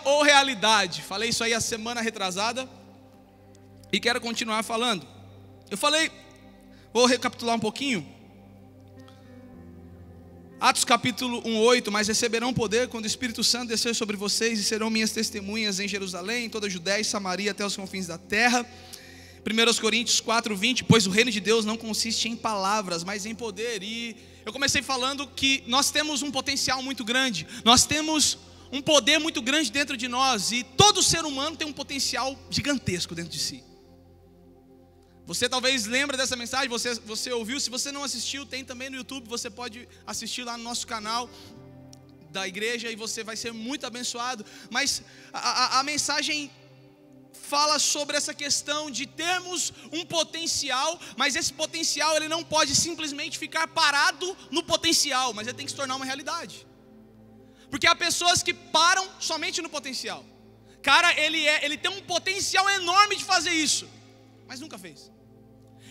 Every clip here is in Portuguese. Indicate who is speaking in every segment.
Speaker 1: ou realidade? Falei isso aí a semana retrasada e quero continuar falando. Eu falei, vou recapitular um pouquinho. Atos capítulo 1:8, mas receberão poder quando o Espírito Santo descer sobre vocês e serão minhas testemunhas em Jerusalém, em toda a Judéia e Samaria até os confins da terra. 1 Coríntios 4:20, pois o reino de Deus não consiste em palavras, mas em poder. E eu comecei falando que nós temos um potencial muito grande, nós temos um poder muito grande dentro de nós, e todo ser humano tem um potencial gigantesco dentro de si. Você talvez lembra dessa mensagem, você ouviu. Se você não assistiu, tem também no YouTube, você pode assistir lá no nosso canal da igreja e você vai ser muito abençoado. Mas a mensagem fala sobre essa questão de termos um potencial, mas esse potencial ele não pode simplesmente ficar parado no potencial, mas ele tem que se tornar uma realidade. Porque há pessoas que param somente no potencial. Cara, ele tem um potencial enorme de fazer isso, mas nunca fez.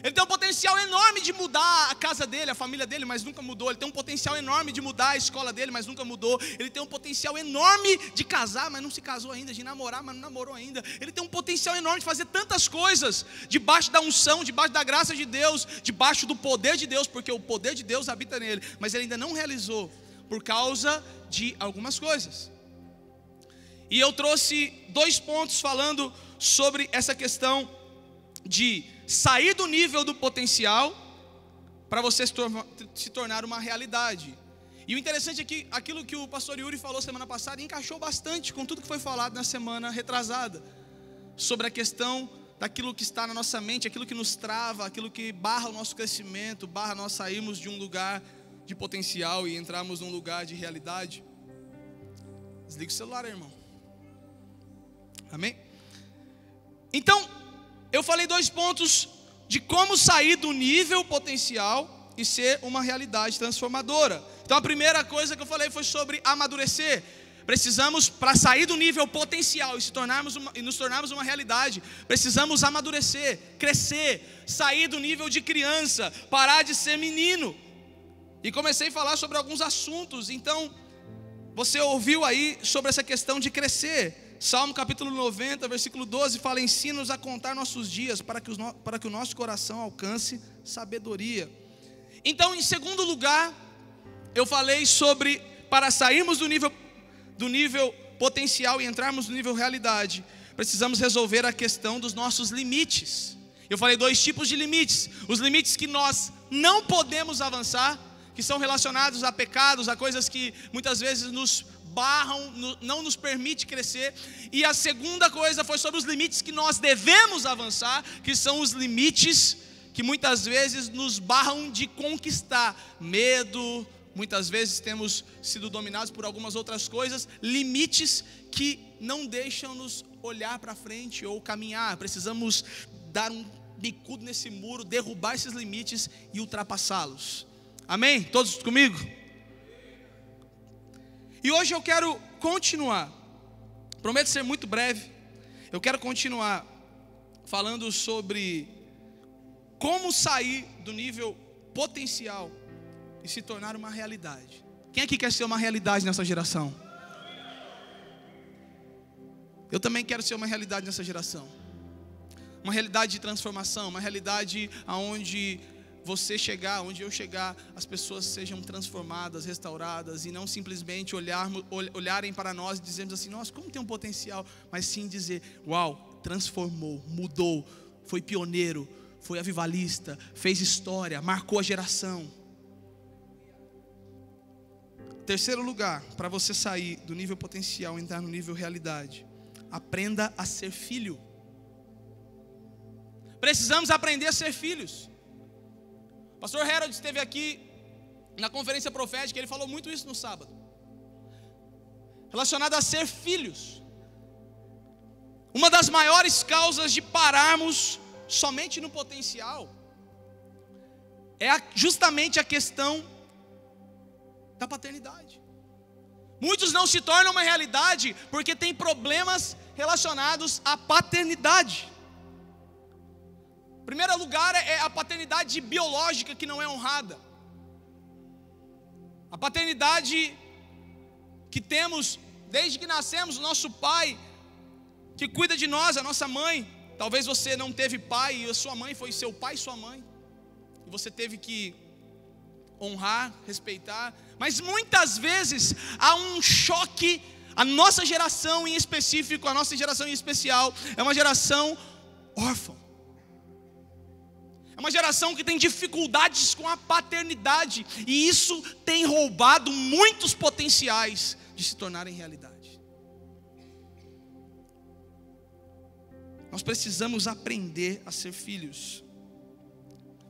Speaker 1: Ele tem um potencial enorme de mudar a casa dele, a família dele, mas nunca mudou. Ele tem um potencial enorme de mudar a escola dele, mas nunca mudou. Ele tem um potencial enorme de casar, mas não se casou ainda. De namorar, mas não namorou ainda. Ele tem um potencial enorme de fazer tantas coisas debaixo da unção, debaixo da graça de Deus, debaixo do poder de Deus, porque o poder de Deus habita nele. Mas ele ainda não realizou por causa de algumas coisas. E eu trouxe 2 pontos falando sobre essa questão de sair do nível do potencial para você se tornar uma realidade. E o interessante é que aquilo que o pastor Yuri falou semana passada encaixou bastante com tudo que foi falado na semana retrasada, sobre a questão daquilo que está na nossa mente, aquilo que nos trava, aquilo que barra o nosso crescimento, barra nós sairmos de um lugar de potencial e entrarmos num lugar de realidade. Desliga o celular, irmão. Amém? Então, eu falei 2 pontos de como sair do nível potencial e ser uma realidade transformadora. Então a primeira coisa que eu falei foi sobre amadurecer. Precisamos, para sair do nível potencial e nos tornarmos uma realidade, precisamos amadurecer, crescer, sair do nível de criança, parar de ser menino. E comecei a falar sobre alguns assuntos. Então, você ouviu aí sobre essa questão de crescer. Salmo capítulo 90, versículo 12, fala: ensina-nos a contar nossos dias, para que o nosso coração alcance sabedoria. Então, em segundo lugar, eu falei sobre, para sairmos do nível potencial e entrarmos no nível realidade, precisamos resolver a questão dos nossos limites. Eu falei 2 tipos de limites: os limites que nós não podemos avançar, que são relacionados a pecados, a coisas que muitas vezes nos barram, não nos permite crescer. E a segunda coisa foi sobre os limites que nós devemos avançar, que são os limites que muitas vezes nos barram de conquistar. Medo, muitas vezes temos sido dominados por algumas outras coisas, limites que não deixam-nos olhar para frente ou caminhar. Precisamos dar um bicudo nesse muro, derrubar esses limites e ultrapassá-los. Amém? Todos comigo? E hoje eu quero continuar, prometo ser muito breve, eu quero continuar falando sobre como sair do nível potencial e se tornar uma realidade. Quem aqui quer ser uma realidade nessa geração? Eu também quero ser uma realidade nessa geração. Uma realidade de transformação, uma realidade onde você chegar, onde eu chegar, as pessoas sejam transformadas, restauradas, e não simplesmente olharem para nós e dizermos assim: nossa, como tem um potencial, mas sim dizer: uau, transformou, mudou, foi pioneiro, foi avivalista, fez história, marcou a geração. Terceiro lugar, para você sair do nível potencial e entrar no nível realidade, aprenda a ser filho. Precisamos aprender a ser filhos. Pastor Harold esteve aqui na conferência profética, ele falou muito isso no sábado, relacionado a ser filhos. Uma das maiores causas de pararmos somente no potencial é justamente a questão da paternidade. Muitos não se tornam uma realidade porque tem problemas relacionados à paternidade. Em primeiro lugar é a paternidade biológica que não é honrada. A paternidade que temos desde que nascemos, o nosso pai, que cuida de nós, a nossa mãe. Talvez você não teve pai e a sua mãe foi seu pai e sua mãe, e você teve que honrar, respeitar. Mas muitas vezes há um choque. A nossa geração em específico, a nossa geração em especial, é uma geração órfã. É uma geração que tem dificuldades com a paternidade, e isso tem roubado muitos potenciais de se tornarem realidade. Nós precisamos aprender a ser filhos.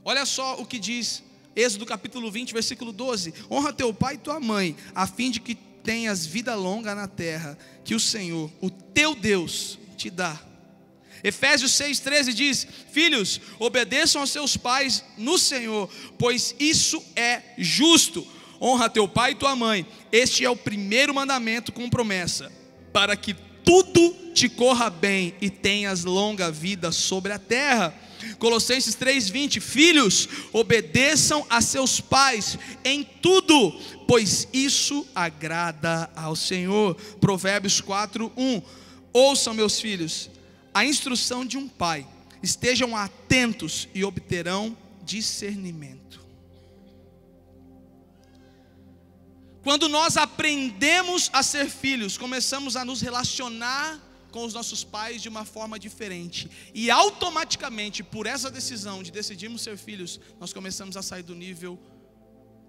Speaker 1: Olha só o que diz Êxodo capítulo 20, versículo 12: honra teu pai e tua mãe, a fim de que tenhas vida longa na terra, que o Senhor, o teu Deus, te dá. Efésios 6,13 diz: filhos, obedeçam aos seus pais no Senhor, pois isso é justo. Honra teu pai e tua mãe, este é o primeiro mandamento com promessa, para que tudo te corra bem e tenhas longa vida sobre a terra. Colossenses 3,20: filhos, obedeçam a seus pais em tudo, pois isso agrada ao Senhor. Provérbios 4,1: ouçam, meus filhos, a instrução de um pai, estejam atentos e obterão discernimento. Quando nós aprendemos a ser filhos, começamos a nos relacionar com os nossos pais de uma forma diferente, e automaticamente, por essa decisão de decidirmos ser filhos, nós começamos a sair do nível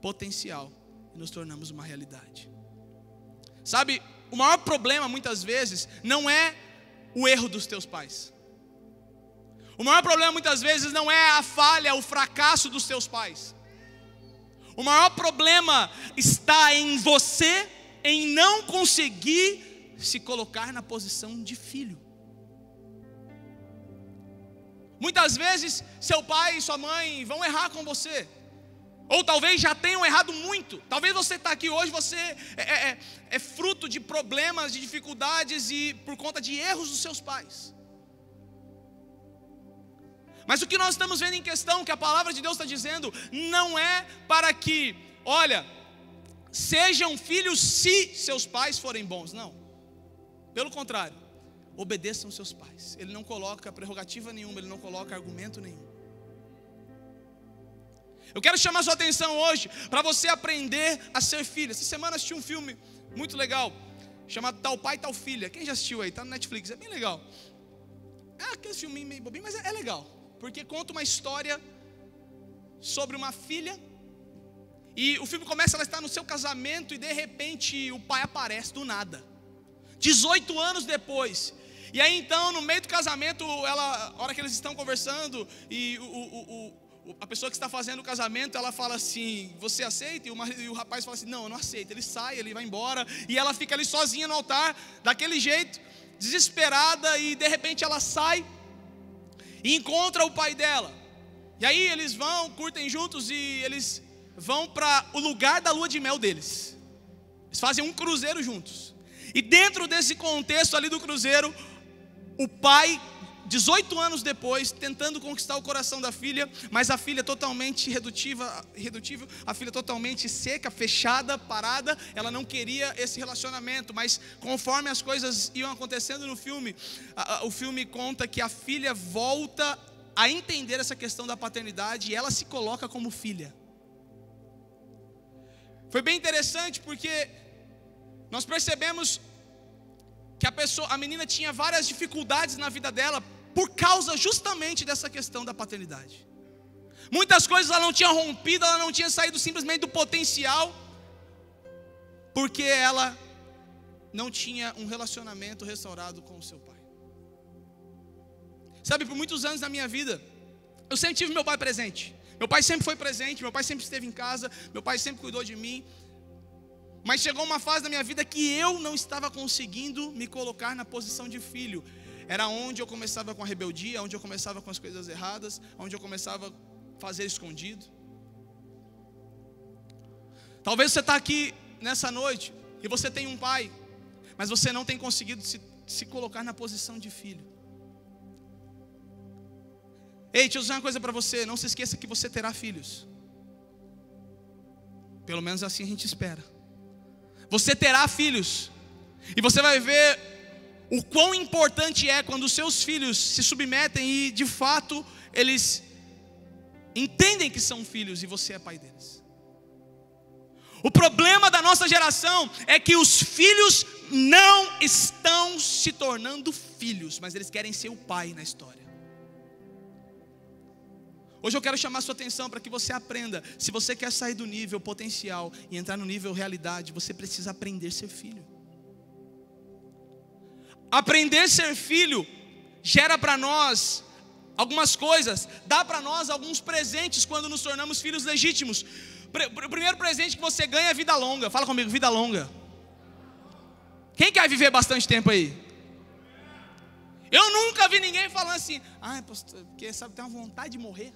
Speaker 1: potencial e nos tornamos uma realidade. Sabe, o maior problema muitas vezes não é o erro dos teus pais. O maior problema muitas vezes não é a falha, o fracasso dos teus pais. O maior problema está em você, em não conseguir se colocar na posição de filho. Muitas vezes seu pai e sua mãe vão errar com você, ou talvez já tenham errado muito. Talvez você está aqui hoje, você é fruto de problemas, de dificuldades e por conta de erros dos seus pais. Mas o que nós estamos vendo em questão, que a palavra de Deus está dizendo, não é para que, olha, sejam filhos se seus pais forem bons, não. Pelo contrário, obedeçam seus pais. Ele não coloca prerrogativa nenhuma, ele não coloca argumento nenhum. Eu quero chamar sua atenção hoje para você aprender a ser filho. Essa semana assisti um filme muito legal, chamado Tal Pai, Tal Filha. Quem já assistiu aí? Está no Netflix, é bem legal. É aquele filminho meio bobinho, mas é legal, porque conta uma história sobre uma filha. E o filme começa, ela está no seu casamento, e de repente o pai aparece do nada, 18 anos depois. E aí então, no meio do casamento, a hora que eles estão conversando, e a pessoa que está fazendo o casamento, ela fala assim: você aceita? E o rapaz fala assim: não, eu não aceito. Ele sai, ele vai embora, e ela fica ali sozinha no altar, daquele jeito, desesperada. E de repente ela sai e encontra o pai dela. E aí eles vão, curtem juntos, e eles vão para o lugar da lua de mel deles. Eles fazem um cruzeiro juntos. E dentro desse contexto ali do cruzeiro, o pai, 18 anos depois, tentando conquistar o coração da filha, mas a filha totalmente irredutível, a filha totalmente seca, fechada, parada. Ela não queria esse relacionamento, mas conforme as coisas iam acontecendo no filme, o filme conta que a filha volta a entender essa questão da paternidade, e ela se coloca como filha. Foi bem interessante, porque nós percebemos que a menina tinha várias dificuldades na vida dela, por causa justamente dessa questão da paternidade. Muitas coisas ela não tinha rompido, ela não tinha saído simplesmente do potencial, porque ela não tinha um relacionamento restaurado com o seu pai. Sabe, por muitos anos na minha vida, eu sempre tive meu pai presente. Meu pai sempre foi presente, meu pai sempre esteve em casa, meu pai sempre cuidou de mim. Mas chegou uma fase da minha vida que eu não estava conseguindo me colocar na posição de filho. Era onde eu começava com a rebeldia, onde eu começava com as coisas erradas, onde eu começava a fazer escondido. Talvez você está aqui nessa noite e você tem um pai, mas você não tem conseguido se colocar na posição de filho. Ei, deixa eu dizer uma coisa para você: não se esqueça que você terá filhos. Pelo menos assim a gente espera. Você terá filhos, E você vai ver o quão importante é quando os seus filhos se submetem e de fato eles entendem que são filhos e você é pai deles. O problema da nossa geração é que os filhos não estão se tornando filhos, mas eles querem ser o pai na história. Hoje eu quero chamar a sua atenção para que você aprenda. Se você quer sair do nível potencial e entrar no nível realidade, você precisa aprender a ser filho. Aprender a ser filho gera para nós algumas coisas, dá para nós alguns presentes quando nos tornamos filhos legítimos. O primeiro presente que você ganha é vida longa. Fala comigo, vida longa. Quem quer viver bastante tempo aí? Eu nunca vi ninguém falando assim, pastor, porque sabe, tem uma vontade de morrer.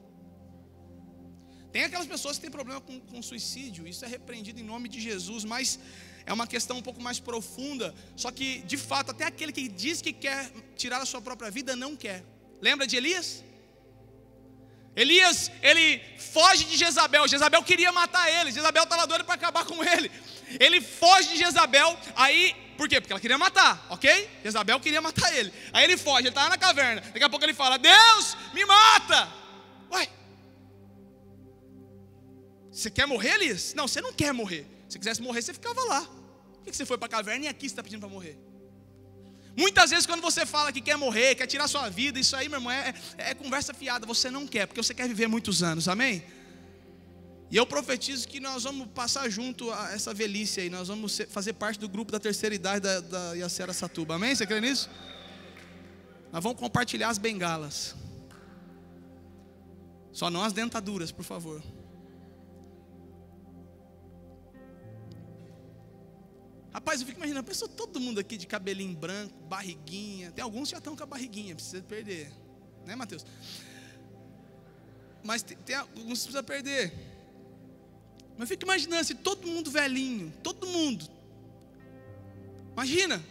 Speaker 1: Tem aquelas pessoas que têm problema com suicídio, isso é repreendido em nome de Jesus, mas é uma questão um pouco mais profunda. Só que, de fato, até aquele que diz que quer tirar a sua própria vida, não quer. Lembra de Elias? Elias, ele foge de Jezabel. Jezabel queria matar ele. Jezabel estava doida para acabar com ele. Ele foge de Jezabel. Aí, por quê? Porque ela queria matar, ok? Jezabel queria matar ele. Aí ele foge, ele está na caverna. Daqui a pouco ele fala, Deus, me mata. Uai, você quer morrer, Elias? Não, você não quer morrer. Se quisesse morrer, você ficava lá. Por que você foi para a caverna e aqui você está pedindo para morrer? Muitas vezes quando você fala que quer morrer, quer tirar sua vida, isso aí, meu irmão, é conversa fiada. Você não quer, porque você quer viver muitos anos, amém? E eu profetizo que nós vamos passar junto a essa velhice aí. Nós vamos fazer parte do grupo da terceira idade da Iacera Satuba, amém? Você crê nisso? Nós vamos compartilhar as bengalas. Só não as dentaduras, por favor. Rapaz, eu fico imaginando, pensou todo mundo aqui de cabelinho branco, barriguinha. Tem alguns que já estão com a barriguinha, precisa perder, né, Mateus? Mas tem alguns que precisa perder. Mas eu fico imaginando se todo mundo velhinho, todo mundo. Imagina,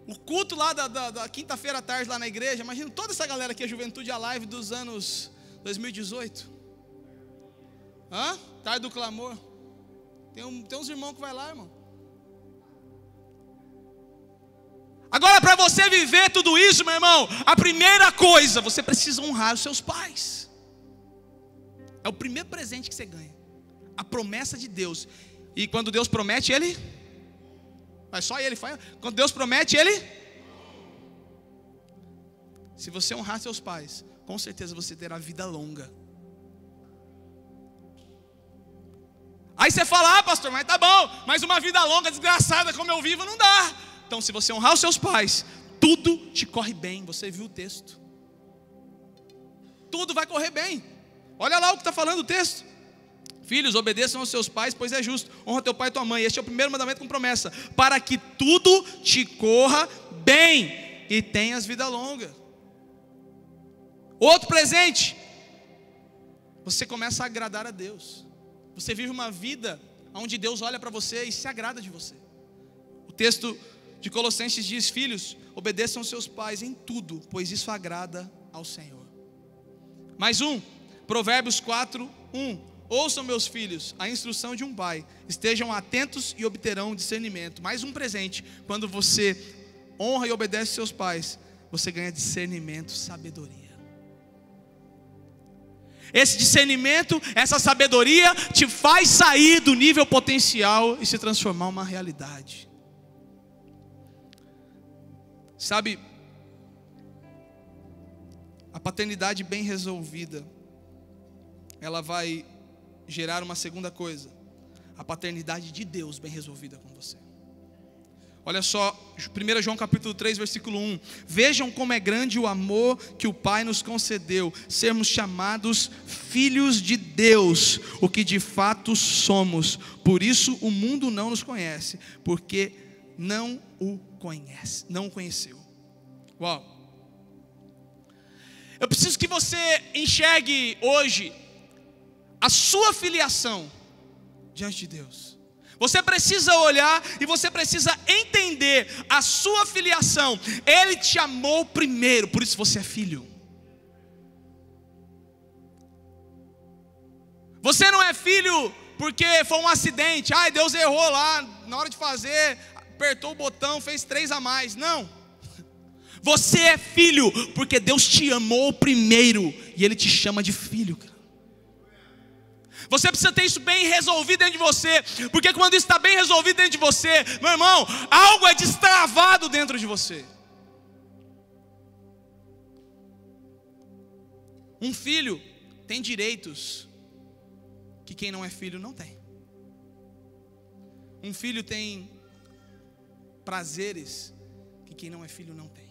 Speaker 1: o culto lá da quinta-feira à tarde lá na igreja. Imagina toda essa galera aqui, a Juventude Alive dos anos 2018. Tarde do Clamor. Tem uns irmãos que vai lá, irmão. Agora, para você viver tudo isso, meu irmão, a primeira coisa, você precisa honrar os seus pais. É o primeiro presente que você ganha. A promessa de Deus. E quando Deus promete, Ele faz. Só Ele faz. Quando Deus promete, Ele. Se você honrar seus pais, com certeza você terá vida longa. Aí você fala, pastor, mas tá bom, mas uma vida longa, desgraçada como eu vivo, não dá. Então, se você honrar os seus pais, tudo te corre bem. Você viu o texto? Tudo vai correr bem. Olha lá o que está falando o texto. Filhos, obedeçam aos seus pais, pois é justo. Honra teu pai e tua mãe. Este é o primeiro mandamento com promessa. Para que tudo te corra bem e tenhas vida longa. Outro presente. Você começa a agradar a Deus. Você vive uma vida onde Deus olha para você e se agrada de você. O texto de Colossenses diz, filhos, obedeçam aos seus pais em tudo, pois isso agrada ao Senhor. Mais um, Provérbios 4:1. Ouçam, meus filhos, a instrução de um pai, estejam atentos e obterão discernimento. Mais um presente, quando você honra e obedece seus pais, você ganha discernimento, sabedoria. Esse discernimento, essa sabedoria te faz sair do nível potencial e se transformar em uma realidade. Sabe, a paternidade bem resolvida, ela vai gerar uma segunda coisa, a paternidade de Deus bem resolvida com você. Olha só, 1 João capítulo 3, versículo 1. Vejam como é grande o amor que o Pai nos concedeu, sermos chamados filhos de Deus, o que de fato somos. Por isso o mundo não nos conhece, porque não o conhece, não o conheceu. Uau! Eu preciso que você enxergue hoje a sua filiação diante de Deus. Você precisa olhar e você precisa entender a sua filiação. Ele te amou primeiro, por isso você é filho. Você não é filho porque foi um acidente. Ai, Deus errou lá na hora de fazer. apertou o botão, fez 3 a mais. Não. Você é filho, porque Deus te amou primeiro, e Ele te chama de filho, cara. Você precisa ter isso bem resolvido dentro de você, porque quando isso está bem resolvido dentro de você, meu irmão, algo é destravado dentro de você. Um filho tem direitos que quem não é filho não tem. Um filho tem prazeres que quem não é filho não tem.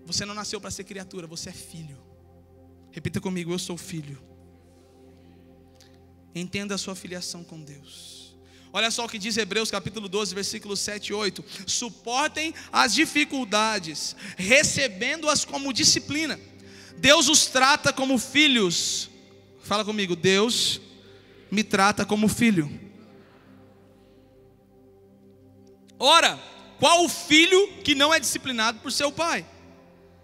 Speaker 1: Você não nasceu para ser criatura, você é filho. Repita comigo: eu sou filho. Entenda a sua filiação com Deus. Olha só o que diz Hebreus capítulo 12, versículos 7 e 8. Suportem as dificuldades, recebendo-as como disciplina. Deus os trata como filhos. Fala comigo: Deus me trata como filho. Ora, qual o filho que não é disciplinado por seu pai?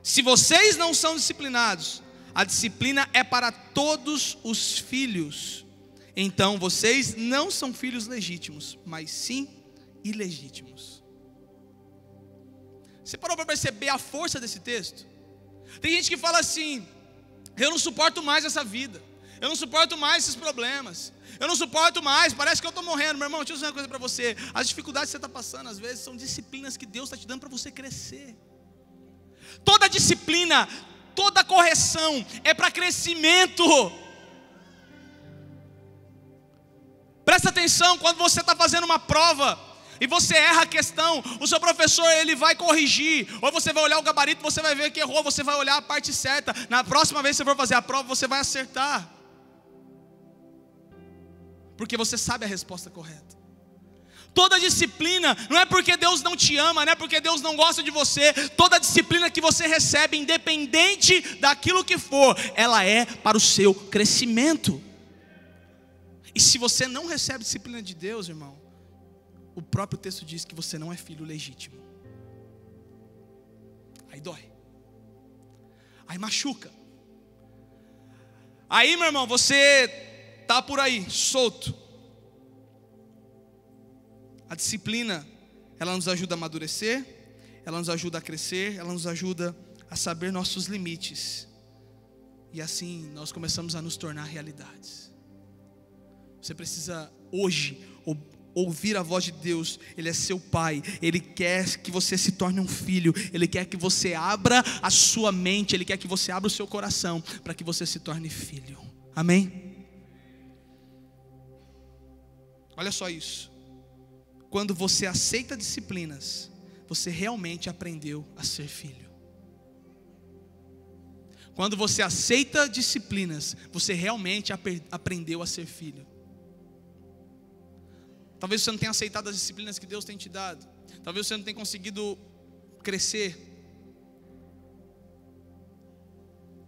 Speaker 1: Se vocês não são disciplinados, a disciplina é para todos os filhos. Então vocês não são filhos legítimos, mas sim ilegítimos. Você parou para perceber a força desse texto? Tem gente que fala assim: eu não suporto mais essa vida, eu não suporto mais esses problemas, eu não suporto mais, parece que eu estou morrendo. Meu irmão, deixa eu dizer uma coisa para você: as dificuldades que você está passando, às vezes, são disciplinas que Deus está te dando para você crescer. Toda disciplina, toda correção é para crescimento. Presta atenção, quando você está fazendo uma prova e você erra a questão, o seu professor ele vai corrigir, ou você vai olhar o gabarito, você vai ver que errou, você vai olhar a parte certa. Na próxima vez que você for fazer a prova, você vai acertar, porque você sabe a resposta correta. Toda disciplina, não é porque Deus não te ama, não é porque Deus não gosta de você. Toda disciplina que você recebe, independente daquilo que for, ela é para o seu crescimento. E se você não recebe disciplina de Deus, irmão, o próprio texto diz que você não é filho legítimo. Aí dói, aí machuca. Aí, meu irmão, você está por aí, solto. A disciplina, ela nos ajuda a amadurecer, ela nos ajuda a crescer, ela nos ajuda a saber nossos limites. E assim nós começamos a nos tornar realidades. Você precisa hoje ouvir a voz de Deus. Ele é seu pai, Ele quer que você se torne um filho, Ele quer que você abra a sua mente, Ele quer que você abra o seu coração, para que você se torne filho. Amém? Olha só isso. Quando você aceita disciplinas, você realmente aprendeu a ser filho. Quando você aceita disciplinas, você realmente aprendeu a ser filho. Talvez você não tenha aceitado as disciplinas que Deus tem te dado. Talvez você não tenha conseguido crescer.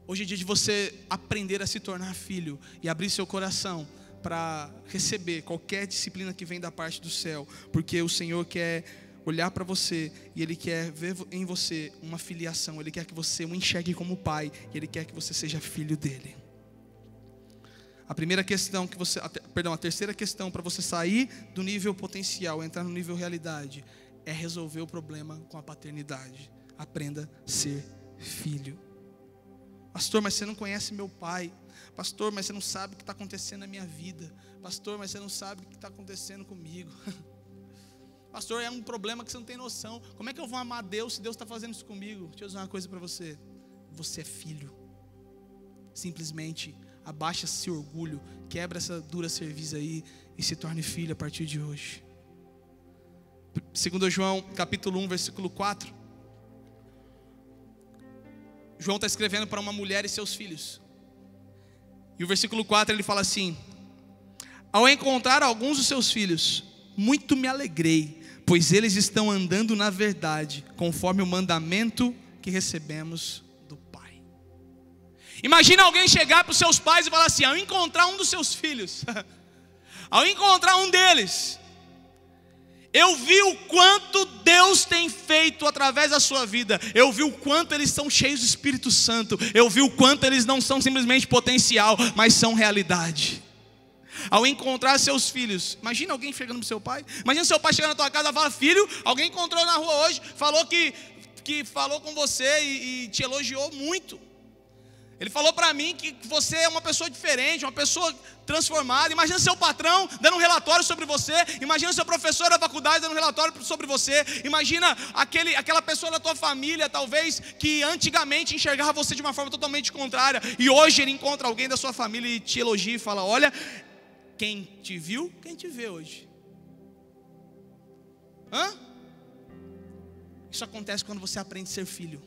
Speaker 1: Hoje é dia de você aprender a se tornar filho e abrir seu coração para receber qualquer disciplina que vem da parte do céu, porque o Senhor quer olhar para você e Ele quer ver em você uma filiação. Ele quer que você o enxergue como pai, e Ele quer que você seja filho dele. A terceira questão para você sair do nível potencial, entrar no nível realidade, é resolver o problema com a paternidade. Aprenda a ser filho. Pastor, mas você não conhece meu pai. Pastor, mas você não sabe o que está acontecendo na minha vida. Pastor, mas você não sabe o que está acontecendo comigo. Pastor, é um problema que você não tem noção. Como é que eu vou amar Deus se Deus está fazendo isso comigo? Deixa eu dizer uma coisa para você. Você é filho. Simplesmente abaixa esse orgulho, quebra essa dura cerviz aí e se torne filho a partir de hoje. 2 João capítulo 1, versículo 4. João está escrevendo para uma mulher e seus filhos. E o versículo 4 ele fala assim: ao encontrar alguns dos seus filhos, muito me alegrei, pois eles estão andando na verdade, conforme o mandamento que recebemos do Pai. Imagina alguém chegar para os seus pais e falar assim: ao encontrar um dos seus filhos, ao encontrar um deles, eu vi o quanto Deus tem feito através da sua vida. Eu vi o quanto eles são cheios do Espírito Santo. Eu vi o quanto eles não são simplesmente potencial, mas são realidade. ao encontrar seus filhos. Imagina alguém chegando pro seu pai. Imagina seu pai chegando na tua casa e fala: filho, alguém encontrou na rua hoje, falou que falou com você e te elogiou muito. Ele falou para mim que você é uma pessoa diferente, uma pessoa transformada. Imagina seu patrão dando um relatório sobre você. Imagina seu professor da faculdade dando um relatório sobre você. Imagina aquela pessoa da tua família, talvez, que antigamente enxergava você de uma forma totalmente contrária, e hoje ele encontra alguém da sua família e te elogia e fala: olha, quem te viu, quem te vê hoje. Isso acontece quando você aprende a ser filho.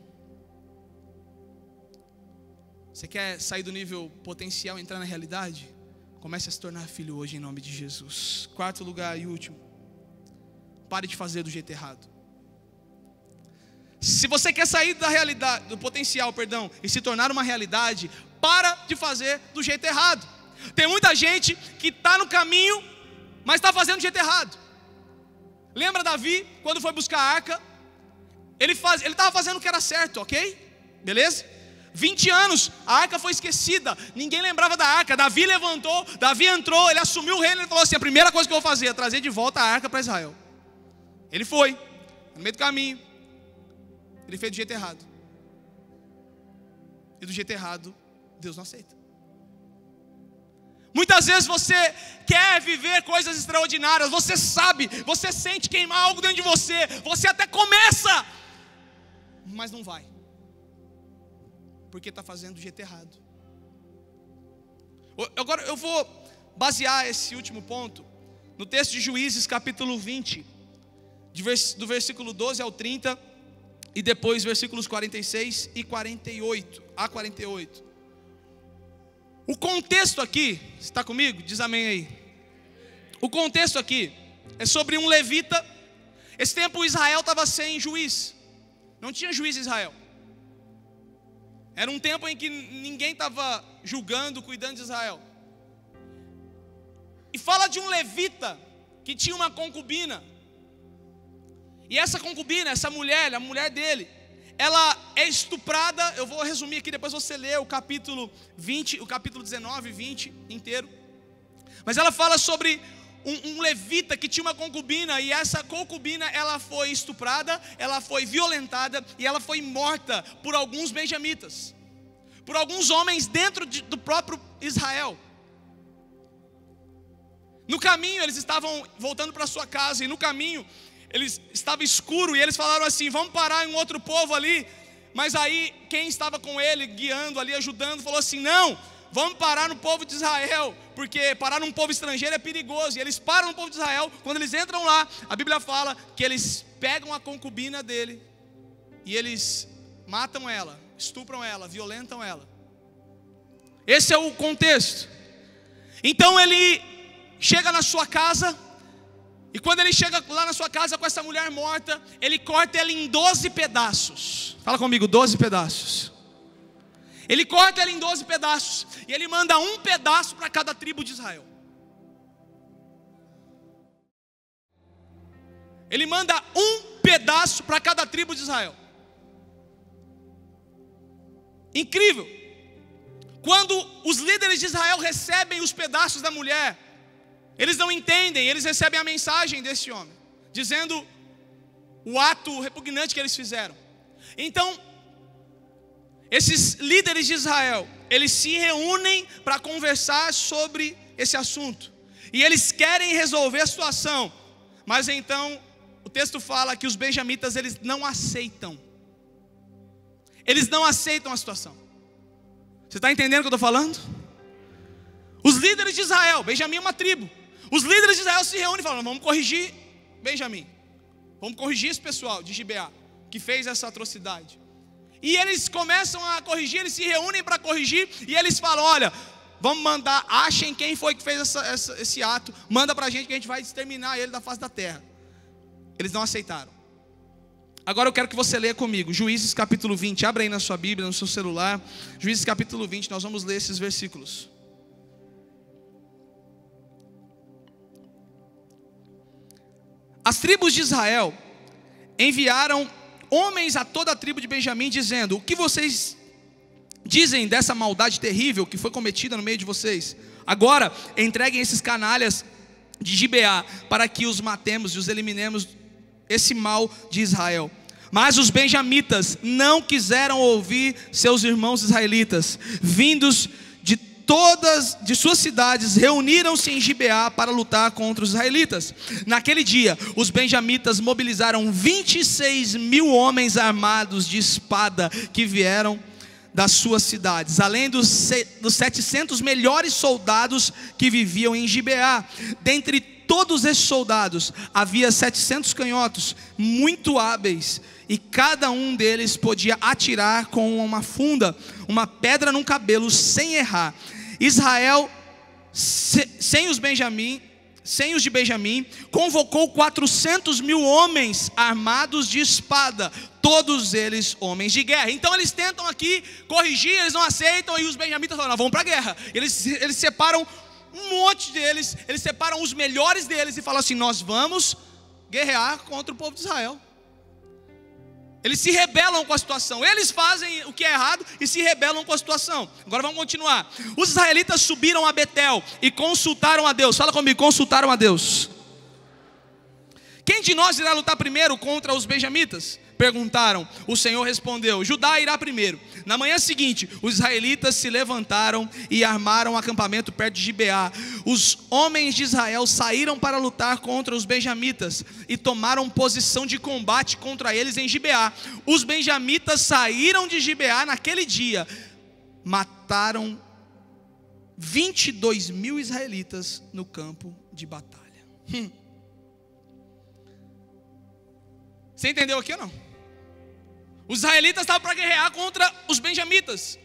Speaker 1: Você quer sair do nível potencial e entrar na realidade? Comece a se tornar filho hoje em nome de Jesus. Quarto lugar e último: pare de fazer do jeito errado. Se você quer sair da realidade, do potencial, e se tornar uma realidade, para de fazer do jeito errado. Tem muita gente que está no caminho, mas está fazendo do jeito errado. Lembra Davi, quando foi buscar a arca? Ele estava fazendo o que era certo, ok? Beleza? 20 anos, a arca foi esquecida, ninguém lembrava da arca. Davi levantou, Davi entrou, ele assumiu o reino. Ele falou assim: a primeira coisa que eu vou fazer é trazer de volta a arca para Israel. Ele foi, no meio do caminho, ele fez do jeito errado. E do jeito errado, Deus não aceita. Muitas vezes você quer viver coisas extraordinárias, você sabe, você sente queimar algo dentro de você, você até começa, mas não vai, porque está fazendo do jeito errado. Agora eu vou basear esse último ponto no texto de Juízes capítulo 20, do versículo 12 ao 30, e depois versículos 46 e 48 a 48. O contexto aqui, você está comigo? Diz amém aí. O contexto aqui é sobre um levita. Esse tempo Israel estava sem juiz, não tinha juiz em Israel. Era um tempo em que ninguém estava julgando, cuidando de Israel. E fala de um levita que tinha uma concubina. E essa concubina, essa mulher, a mulher dele, ela é estuprada. Eu vou resumir aqui, depois você lê o capítulo 20, o capítulo 19 e 20 inteiro. Mas ela fala sobre um levita que tinha uma concubina, e essa concubina, ela foi estuprada, ela foi violentada, e ela foi morta por alguns benjamitas, por alguns homens dentro do próprio Israel. No caminho, eles estavam voltando para sua casa, e no caminho, estava escuro, e eles falaram assim: vamos parar em um outro povo ali. Mas aí, quem estava com ele, guiando ali, ajudando, falou assim: não, vamos parar no povo de Israel, porque parar num povo estrangeiro é perigoso. E eles param no povo de Israel. Quando eles entram lá, a Bíblia fala que eles pegam a concubina dele, e eles matam ela, estupram ela, violentam ela. Esse é o contexto. Então ele chega na sua casa, e quando ele chega lá na sua casa com essa mulher morta, ele corta ela em 12 pedaços. Fala comigo, 12 pedaços. Ele corta ela em 12 pedaços, e ele manda um pedaço para cada tribo de Israel. Ele manda um pedaço para cada tribo de Israel. Incrível. Quando os líderes de Israel recebem os pedaços da mulher, eles não entendem, eles recebem a mensagem desse homem, dizendo o ato repugnante que eles fizeram. Então, esses líderes de Israel, eles se reúnem para conversar sobre esse assunto, e eles querem resolver a situação. Mas então, o texto fala que os benjamitas, eles não aceitam. Eles não aceitam a situação. Você está entendendo o que eu estou falando? Os líderes de Israel, Benjamim é uma tribo. Os líderes de Israel se reúnem e falam: vamos corrigir Benjamim, vamos corrigir esse pessoal de Gibeá que fez essa atrocidade. E eles começam a corrigir, eles se reúnem para corrigir, e eles falam: olha, vamos mandar, achem quem foi que fez esse ato, manda para a gente que a gente vai exterminar ele da face da terra. Eles não aceitaram. Agora eu quero que você leia comigo Juízes capítulo 20, abre aí na sua Bíblia, no seu celular. Juízes capítulo 20, nós vamos ler esses versículos. As tribos de Israel enviaram homens a toda a tribo de Benjamim, dizendo: o que vocês dizem dessa maldade terrível que foi cometida no meio de vocês. Agora entreguem esses canalhas de Gibeá, para que os matemos e os eliminemos esse mal de Israel. Mas os benjamitas não quiseram ouvir seus irmãos israelitas. Vindos de todas de suas cidades, reuniram-se em Gibeá para lutar contra os israelitas. Naquele dia, os benjamitas mobilizaram 26.000 homens armados de espada que vieram das suas cidades, além dos 700 melhores soldados que viviam em Gibeá. Dentre todos esses soldados, havia 700 canhotos, muito hábeis, e cada um deles podia atirar com uma funda, uma pedra num cabelo, sem errar. Israel, sem os de Benjamim, convocou 400.000 homens armados de espada, todos eles homens de guerra. Então eles tentam aqui corrigir, eles não aceitam, e os benjamitas falam: não, vamos para a guerra. Eles separam um monte deles, eles separam os melhores deles e falam assim: nós vamos guerrear contra o povo de Israel. Eles se rebelam com a situação, eles fazem o que é errado e se rebelam com a situação. Agora vamos continuar. Os israelitas subiram a Betel e consultaram a Deus. Fala comigo, consultaram a Deus. Quem de nós irá lutar primeiro contra os benjamitas? Perguntaram. O Senhor respondeu: Judá irá primeiro. Na manhã seguinte, os israelitas se levantaram e armaram um acampamento perto de Gibeá. Os homens de Israel saíram para lutar contra os benjamitas e tomaram posição de combate contra eles em Gibeá. Os benjamitas saíram de Gibeá naquele dia, mataram 22.000 israelitas no campo de batalha. Você entendeu aqui ou não? Os israelitas estavam para guerrear contra os benjamitas.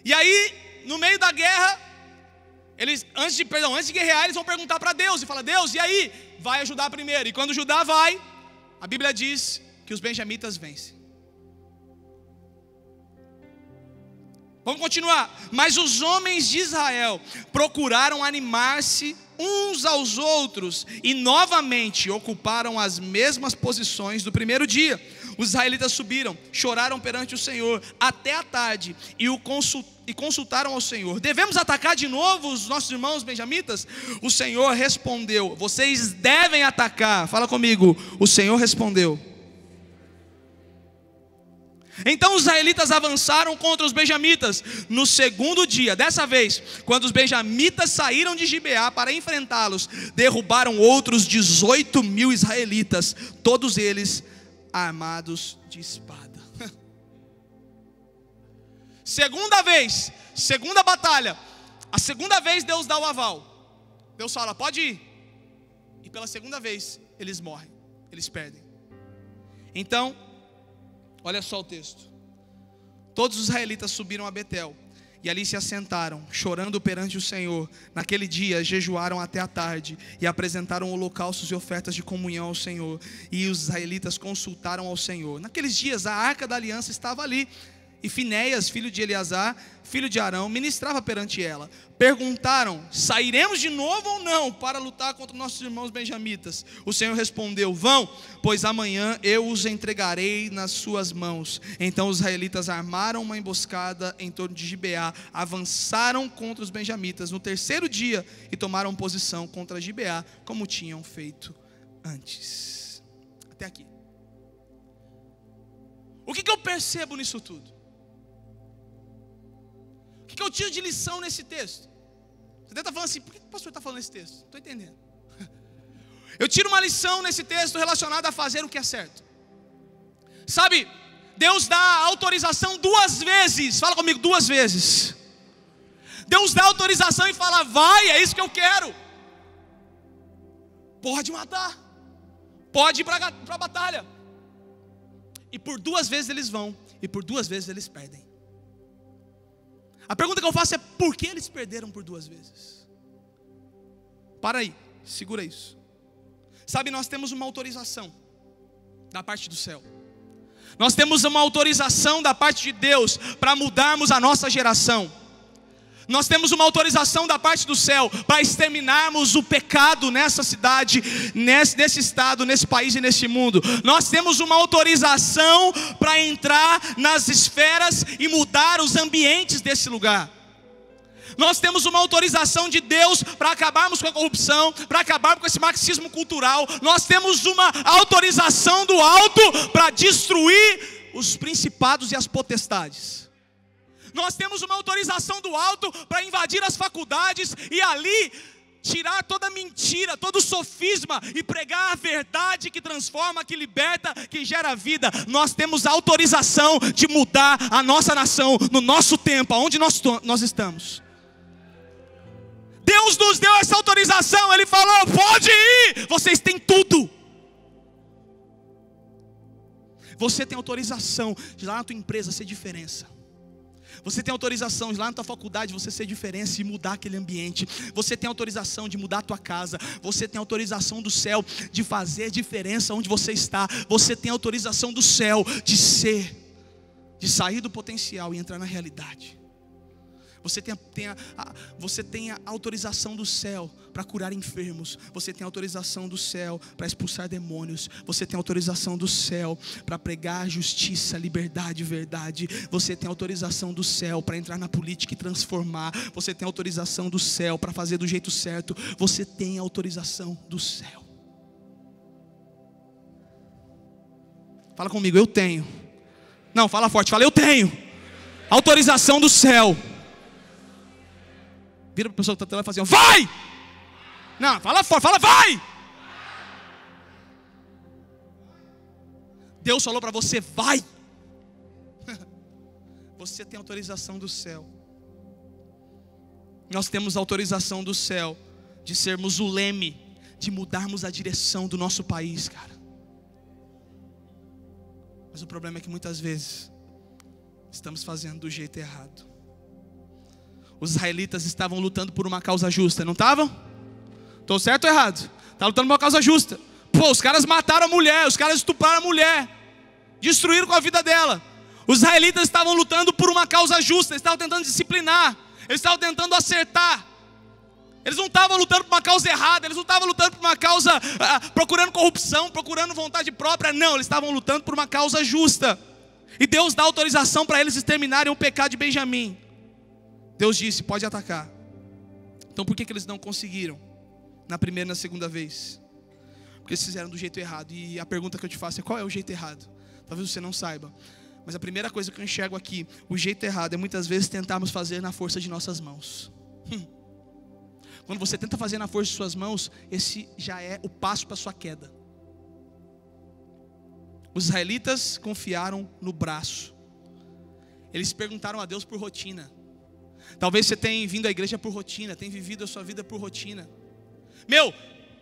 Speaker 1: E aí, no meio da guerra, antes de guerrear, eles vão perguntar para Deus e falar: Deus, e aí? Vai ajudar primeiro. E quando Judá vai, a Bíblia diz que os benjamitas vencem. Vamos continuar. Mas os homens de Israel procuraram animar-se uns aos outros e novamente ocuparam as mesmas posições do primeiro dia. Os israelitas subiram, choraram perante o Senhor até a tarde e consultaram ao Senhor: devemos atacar de novo os nossos irmãos benjamitas? O Senhor respondeu: vocês devem atacar. Fala comigo, o Senhor respondeu. Então os israelitas avançaram contra os benjamitas. No segundo dia, dessa vez, quando os benjamitas saíram de Gibeá para enfrentá-los, derrubaram outros 18.000 israelitas, todos eles armados de espada. Segunda vez, segunda batalha. A segunda vez Deus dá o aval. Deus fala: pode ir. E pela segunda vez eles morrem, eles perdem. Então, olha só o texto. Todos os israelitas subiram a Betel e ali se assentaram, chorando perante o Senhor. Naquele dia jejuaram até a tarde e apresentaram holocaustos e ofertas de comunhão ao Senhor. E os israelitas consultaram ao Senhor. Naqueles dias a arca da aliança estava ali, e Finéias, filho de Eleazar, filho de Arão, ministrava perante ela. Perguntaram: sairemos de novo ou não para lutar contra nossos irmãos benjamitas? O Senhor respondeu: vão, pois amanhã eu os entregarei nas suas mãos. Então os israelitas armaram uma emboscada em torno de Gibeá, avançaram contra os benjamitas no terceiro dia e tomaram posição contra Gibeá, como tinham feito antes. Até aqui. O que eu percebo nisso tudo? O que eu tiro de lição nesse texto? Você deve estar falando assim: por que o pastor está falando esse texto? Não estou entendendo. Eu tiro uma lição nesse texto relacionada a fazer o que é certo. Sabe, Deus dá autorização 2 vezes. Fala comigo, 2 vezes. Deus dá autorização e fala: vai, é isso que eu quero. Pode matar, pode ir para a batalha. E por 2 vezes eles vão, e por 2 vezes eles perdem. A pergunta que eu faço é: por que eles perderam por 2 vezes? Para aí, segura isso. Sabe, nós temos uma autorização da parte do céu. Nós temos uma autorização da parte de Deus para mudarmos a nossa geração. Nós temos uma autorização da parte do céu para exterminarmos o pecado nessa cidade, nesse estado, nesse país e nesse mundo. Nós temos uma autorização para entrar nas esferas e mudar os ambientes desse lugar. Nós temos uma autorização de Deus para acabarmos com a corrupção, para acabarmos com esse marxismo cultural. Nós temos uma autorização do alto para destruir os principados e as potestades. Nós temos uma autorização do alto para invadir as faculdades e ali tirar toda mentira, todo sofisma e pregar a verdade que transforma, que liberta, que gera vida. Nós temos a autorização de mudar a nossa nação no nosso tempo, aonde nós estamos. Deus nos deu essa autorização, Ele falou, pode ir, vocês têm tudo. Você tem autorização de lá na tua empresa ser diferença. Você tem autorização de lá na tua faculdade você ser diferença e mudar aquele ambiente. Você tem autorização de mudar a tua casa. Você tem autorização do céu de fazer diferença onde você está. Você tem autorização do céu de sair do potencial e entrar na realidade. Você tem a autorização do céu para curar enfermos. Você tem a autorização do céu para expulsar demônios. Você tem a autorização do céu para pregar justiça, liberdade e verdade. Você tem a autorização do céu para entrar na política e transformar. Você tem a autorização do céu para fazer do jeito certo. Você tem a autorização do céu. Fala comigo, eu tenho. Não, fala forte, fala eu tenho. Autorização do céu. Vira para a pessoa que está lá e fala assim, vai! Não, fala forte, fala vai! Deus falou para você, vai! Você tem autorização do céu. Nós temos autorização do céu de sermos o leme, de mudarmos a direção do nosso país, cara. Mas o problema é que muitas vezes estamos fazendo do jeito errado. Os israelitas estavam lutando por uma causa justa, não estavam? Estou certo ou errado? Estavam lutando por uma causa justa. Pô, os caras mataram a mulher, os caras estupraram a mulher, destruíram com a vida dela. Os israelitas estavam lutando por uma causa justa, eles estavam tentando disciplinar, eles estavam tentando acertar. Eles não estavam lutando por uma causa errada, eles não estavam lutando por uma causa, procurando corrupção, procurando vontade própria, não, eles estavam lutando por uma causa justa. E Deus dá autorização para eles exterminarem o pecado de Benjamim. Deus disse, pode atacar. Então por que eles não conseguiram na primeira e na segunda vez? Porque eles fizeram do jeito errado. E a pergunta que eu te faço é, qual é o jeito errado? Talvez você não saiba, mas a primeira coisa que eu enxergo aqui, o jeito errado é muitas vezes tentarmos fazer na força de nossas mãos. Quando você tenta fazer na força de suas mãos, esse já é o passo para a sua queda. Os israelitas confiaram no braço. Eles perguntaram a Deus por rotina. Talvez você tenha vindo à igreja por rotina, tenha vivido a sua vida por rotina.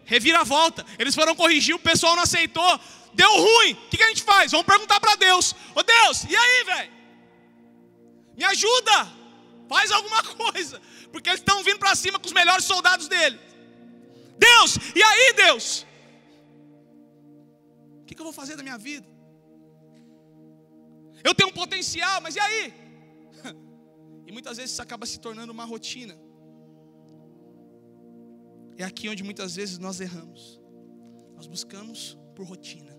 Speaker 1: Reviravolta. Eles foram corrigir, o pessoal não aceitou. Deu ruim, o que a gente faz? Vamos perguntar para Deus. Ô Deus, e aí, velho? Me ajuda, faz alguma coisa. Porque eles estão vindo para cima com os melhores soldados dele. Deus, e aí, Deus? O que eu vou fazer da minha vida? Eu tenho um potencial, mas e aí? E muitas vezes isso acaba se tornando uma rotina. É aqui onde muitas vezes nós erramos. Nós buscamos por rotina.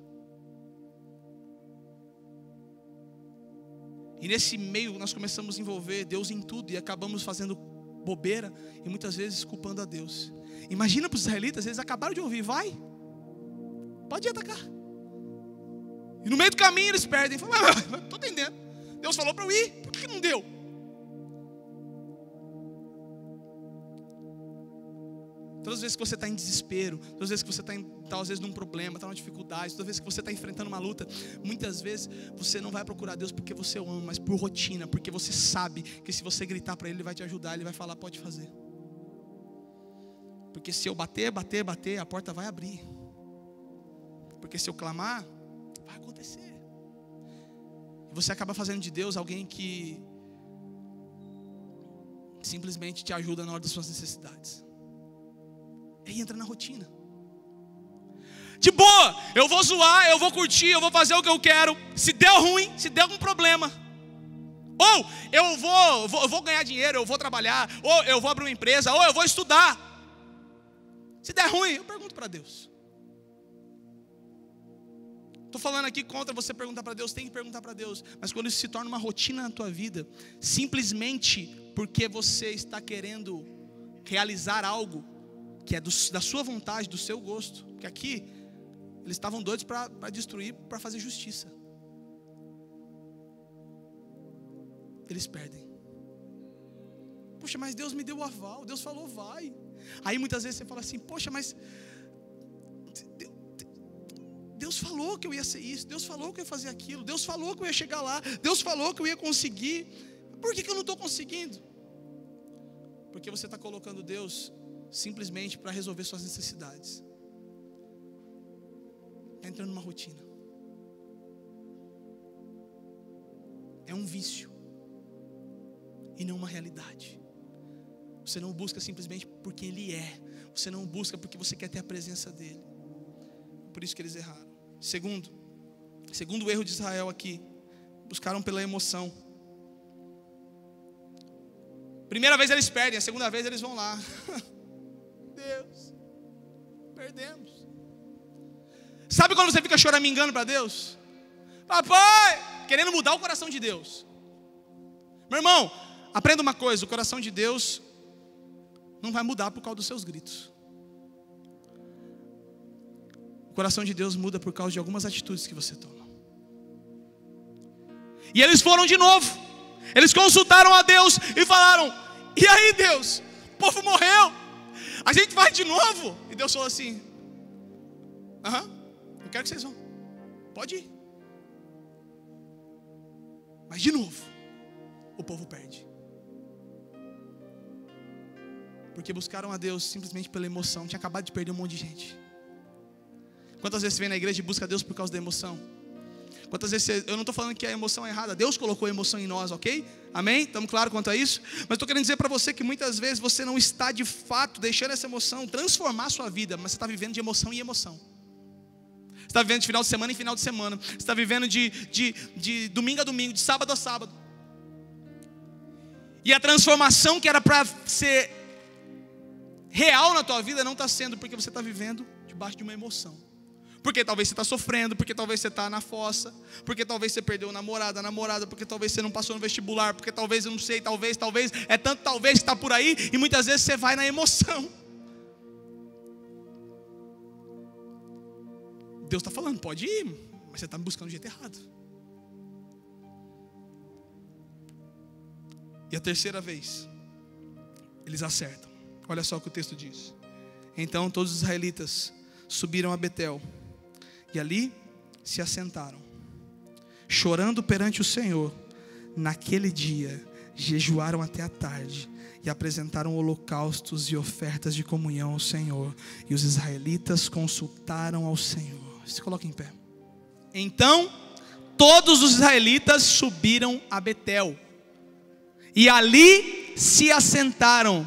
Speaker 1: E nesse meio nós começamos a envolver Deus em tudo e acabamos fazendo bobeira e muitas vezes culpando a Deus. Imagina para os israelitas, eles acabaram de ouvir, vai, pode atacar. E no meio do caminho eles perdem. Estou entendendo. Deus falou para eu ir, por que não deu? Todas as vezes que você está em desespero, todas as vezes que você está às vezes num problema, está numa dificuldade, todas as vezes que você está enfrentando uma luta, muitas vezes você não vai procurar Deus porque você o ama, mas por rotina, porque você sabe que se você gritar para Ele, Ele vai te ajudar, Ele vai falar, pode fazer. Porque se eu bater, a porta vai abrir. Porque se eu clamar, vai acontecer. E você acaba fazendo de Deus alguém que simplesmente te ajuda na hora das suas necessidades. E entra na rotina. De boa, eu vou zoar, eu vou curtir, eu vou fazer o que eu quero. Se der ruim, se der algum problema, Ou eu vou ganhar dinheiro, eu vou trabalhar, ou eu vou abrir uma empresa, ou eu vou estudar. Se der ruim, eu pergunto para Deus. Estou falando aqui contra você perguntar para Deus, tem que perguntar para Deus. Mas quando isso se torna uma rotina na tua vida, simplesmente porque você está querendo realizar algo que é da sua vontade, do seu gosto. Porque aqui, eles estavam doidos para destruir, para fazer justiça. Eles perdem. Poxa, mas Deus me deu o aval, Deus falou vai. Aí muitas vezes você fala assim, poxa, mas Deus falou que eu ia ser isso, Deus falou que eu ia fazer aquilo, Deus falou que eu ia chegar lá, Deus falou que eu ia conseguir. Por que eu não estou conseguindo? Porque você está colocando Deus simplesmente para resolver suas necessidades. Está entrando numa rotina. É um vício e não uma realidade. Você não busca simplesmente porque Ele é. Você não busca porque você quer ter a presença dEle. Por isso que eles erraram. Segundo o erro de Israel aqui, buscaram pela emoção. Primeira vez eles perdem, a segunda vez eles vão lá. Deus, perdemos. Sabe quando você fica choramingando para Deus? Papai, querendo mudar o coração de Deus. Meu irmão, aprenda uma coisa, o coração de Deus não vai mudar por causa dos seus gritos. O coração de Deus muda por causa de algumas atitudes que você toma. E eles foram de novo. Eles consultaram a Deus e falaram: e aí, Deus, o povo morreu, a gente vai de novo? E Deus falou assim: eu quero que vocês vão, pode ir. Mas de novo, o povo perde. Porque buscaram a Deus simplesmente pela emoção. Tinha acabado de perder um monte de gente. Quantas vezes você vem na igreja e busca a Deus por causa da emoção? Quantas vezes eu não estou falando que a emoção é errada. Deus colocou a emoção em nós, ok? Amém? Estamos claros quanto a isso? Mas estou querendo dizer para você que muitas vezes você não está de fato deixando essa emoção transformar a sua vida. Mas você está vivendo de emoção em emoção. Você está vivendo de final de semana em final de semana. Você está vivendo de domingo a domingo, de sábado a sábado. E a transformação que era para ser real na tua vida não está sendo, porque você está vivendo debaixo de uma emoção. Porque talvez você está sofrendo, porque talvez você está na fossa, porque talvez você perdeu a namorada, porque talvez você não passou no vestibular, porque talvez eu não sei, talvez, é tanto talvez que está por aí, e muitas vezes você vai na emoção. Deus está falando, pode ir, mas você está me buscando do jeito errado. E a terceira vez, eles acertam. Olha só o que o texto diz. Então todos os israelitas subiram a Betel, e ali se assentaram, chorando perante o Senhor. Naquele dia jejuaram até a tarde, e apresentaram holocaustos e ofertas de comunhão ao Senhor. E os israelitas consultaram ao Senhor. Se coloca em pé. Então todos os israelitas subiram a Betel, e ali se assentaram.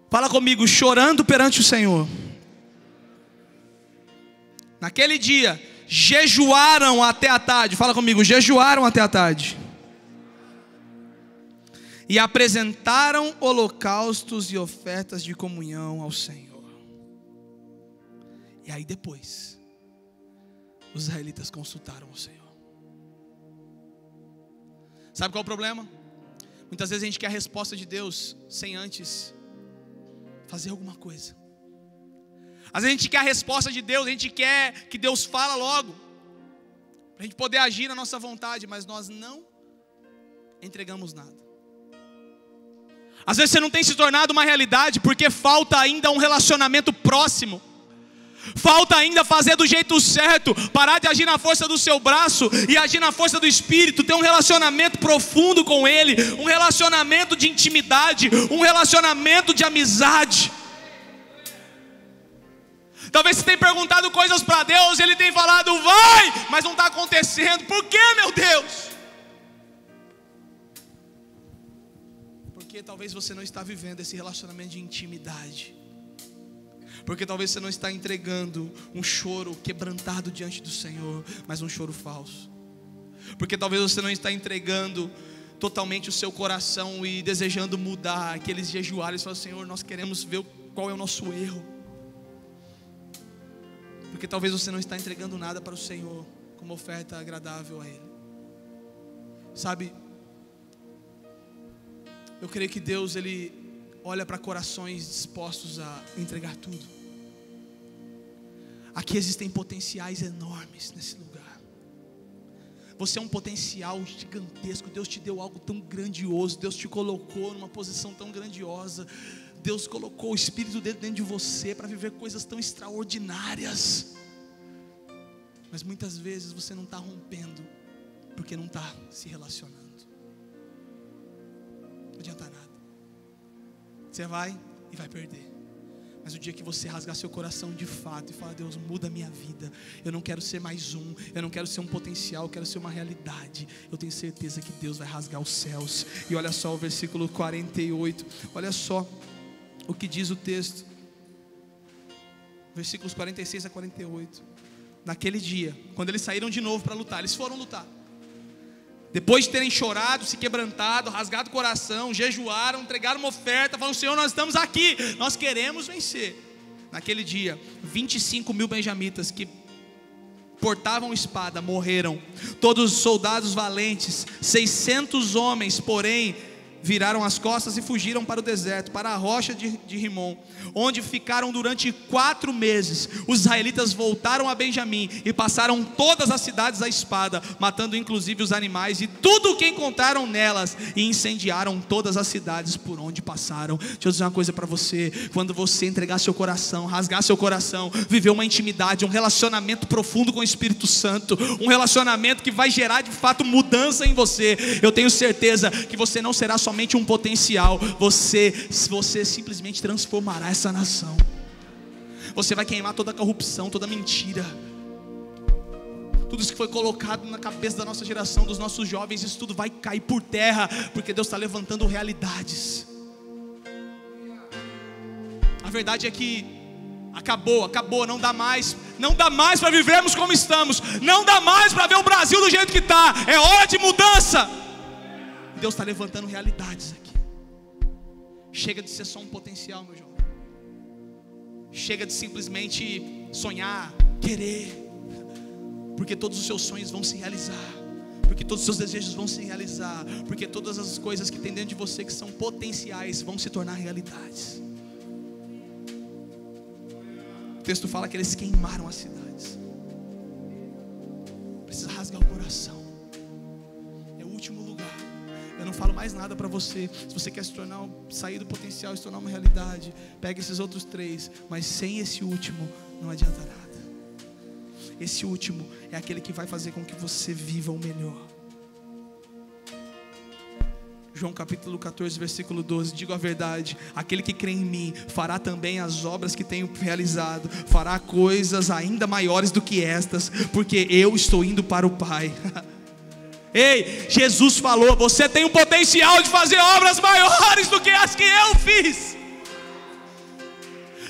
Speaker 1: Fala comigo, chorando perante o Senhor. Naquele dia, jejuaram até a tarde. Fala comigo, jejuaram até a tarde. E apresentaram holocaustos e ofertas de comunhão ao Senhor. E aí depois, os israelitas consultaram o Senhor. Sabe qual é o problema? Muitas vezes a gente quer a resposta de Deus sem antes fazer alguma coisa. Às vezes a gente quer a resposta de Deus, a gente quer que Deus fala logo, para a gente poder agir na nossa vontade, mas nós não entregamos nada. Às vezes você não tem se tornado uma realidade porque falta ainda um relacionamento próximo. Falta ainda fazer do jeito certo, parar de agir na força do seu braço e agir na força do Espírito, ter um relacionamento profundo com Ele, um relacionamento de intimidade, um relacionamento de amizade. Talvez você tenha perguntado coisas para Deus, Ele tem falado vai, mas não está acontecendo. Por que, meu Deus? Porque talvez você não está vivendo esse relacionamento de intimidade. Porque talvez você não está entregando um choro quebrantado diante do Senhor, mas um choro falso. Porque talvez você não está entregando totalmente o seu coração e desejando mudar, que eles jejuarem e falam: Senhor, nós queremos ver qual é o nosso erro. Porque talvez você não está entregando nada para o Senhor como oferta agradável a Ele. Sabe, eu creio que Deus, Ele olha para corações dispostos a entregar tudo. Aqui existem potenciais enormes nesse lugar. Você é um potencial gigantesco. Deus te deu algo tão grandioso. Deus te colocou numa posição tão grandiosa. Deus colocou o Espírito dele dentro de você para viver coisas tão extraordinárias. Mas muitas vezes você não está rompendo, porque não está se relacionando. Não adianta nada. Você vai e vai perder. Mas o dia que você rasgar seu coração de fato e falar: Deus, muda a minha vida, eu não quero ser mais um, eu não quero ser um potencial, eu quero ser uma realidade, eu tenho certeza que Deus vai rasgar os céus. E olha só o versículo 48, olha só o que diz o texto, versículos 46 a 48. Naquele dia, quando eles saíram de novo para lutar, eles foram lutar. Depois de terem chorado, se quebrantado, rasgado o coração, jejuaram, entregaram uma oferta, falaram: Senhor, nós estamos aqui, nós queremos vencer. Naquele dia, 25.000 benjamitas que portavam espada morreram. Todos os soldados valentes, 600 homens, porém, viraram as costas e fugiram para o deserto, para a rocha de Rimon, onde ficaram durante 4 meses. Os israelitas voltaram a Benjamim e passaram todas as cidades à espada, matando inclusive os animais e tudo o que encontraram nelas, e incendiaram todas as cidades por onde passaram. Deixa eu dizer uma coisa para você: quando você entregar seu coração, rasgar seu coração, viver uma intimidade, um relacionamento profundo com o Espírito Santo, um relacionamento que vai gerar de fato mudança em você, eu tenho certeza que você não será somente um potencial, você simplesmente transformará essa nação. Você vai queimar toda a corrupção, toda a mentira, tudo isso que foi colocado na cabeça da nossa geração, dos nossos jovens, isso tudo vai cair por terra, porque Deus está levantando realidades. A verdade é que acabou, não dá mais para vivermos como estamos, não dá mais para ver o Brasil do jeito que está, é hora de mudança. Deus está levantando realidades aqui. Chega de ser só um potencial, meu jovem. Chega de simplesmente sonhar, querer, porque todos os seus sonhos vão se realizar, porque todos os seus desejos vão se realizar, porque todas as coisas que tem dentro de você que são potenciais vão se tornar realidades. O texto fala que eles queimaram as cidades. Precisa rasgar o coração. É o último lugar. Eu não falo mais nada para você. Se você quer sair do potencial e se tornar uma realidade, pega esses outros 3, mas sem esse último não adianta nada. Esse último é aquele que vai fazer com que você viva o melhor. João capítulo 14, versículo 12: digo a verdade, aquele que crê em mim fará também as obras que tenho realizado, fará coisas ainda maiores do que estas, porque eu estou indo para o Pai. Ei, Jesus falou: você tem o potencial de fazer obras maiores do que as que eu fiz.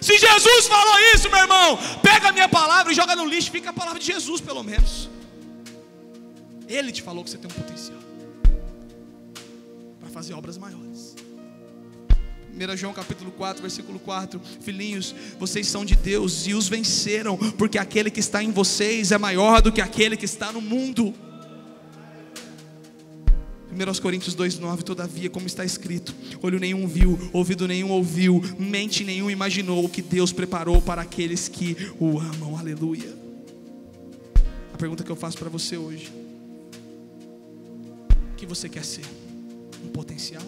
Speaker 1: Se Jesus falou isso, meu irmão, pega a minha palavra e joga no lixo. Fica a palavra de Jesus pelo menos. Ele te falou que você tem um potencial para fazer obras maiores. 1 João capítulo 4, versículo 4: filhinhos, vocês são de Deus e os venceram, porque aquele que está em vocês é maior do que aquele que está no mundo. 1 Coríntios 2,9: todavia, como está escrito, olho nenhum viu, ouvido nenhum ouviu, mente nenhum imaginou o que Deus preparou para aqueles que o amam. Aleluia. A pergunta que eu faço para você hoje: o que você quer ser? Um potencial?